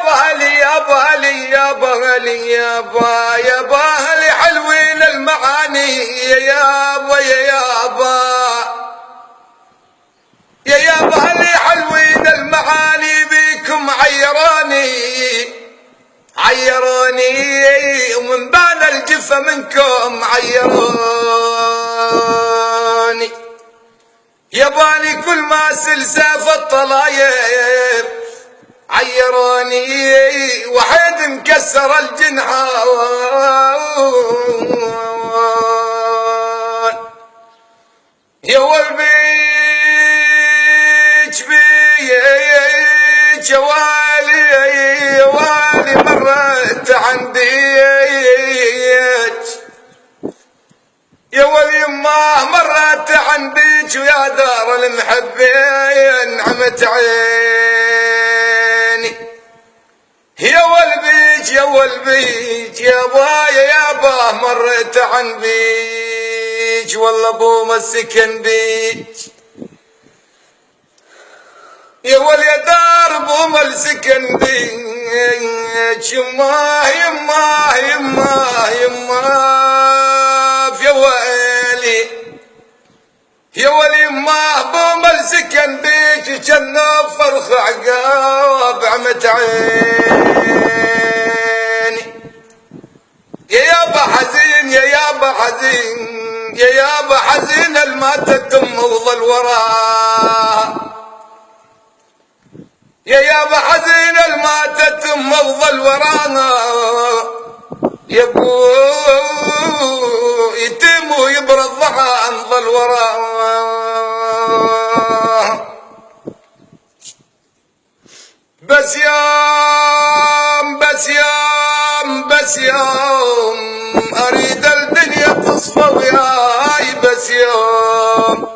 بهلي يا بهلي يا بهلي يا با يا بهلي حلوين المعاني يا يابا يا يابا يا يابا هلي حلوين المعاني بيكم عيروني ومن بان الجفة منكم عيروني ياباني كل ما سلسف الطلايب عيروني وحيد مكسر الجنحان يا والبيج بيج يا والي مرت عنديك يا ولي ما مرت عنديك ويا دار المحبين عمت عيني يا والبيج يا والبيج يا بايا يا باه مرت عن بيج والله ابو مسكن بيج يا ولي دار ابو مسكن بيج يما يما يما يما يا ويلي يا ولي ما بومل سكن بيك جنة فرخ عقاب عمت عيني يا يابا حزين يا يابا حزين يا يابا حزين الماتت وظل وراء يا يابا حزين الماتت وظل ورانا يا ابو يتم ويبرى الضحى ظل وراه بس يوم بس يوم بس يوم اريد الدنيا تصفى وياي بس يوم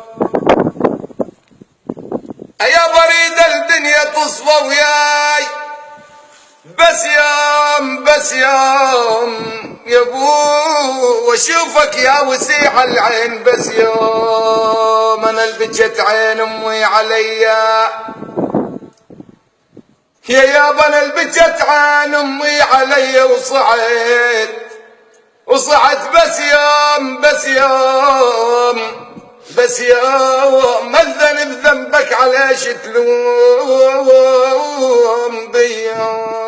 يا بريد الدنيا تصفى وياي بس يوم بس يوم يا ابو واشوفك يا وسيع العين بس يوم انا البجت عين امي عليا يا يابا انا البجت عين امي عليا وصعت بس يوم بس يوم بس يوم ما الذنب ذنبك عليش تلوم بيوم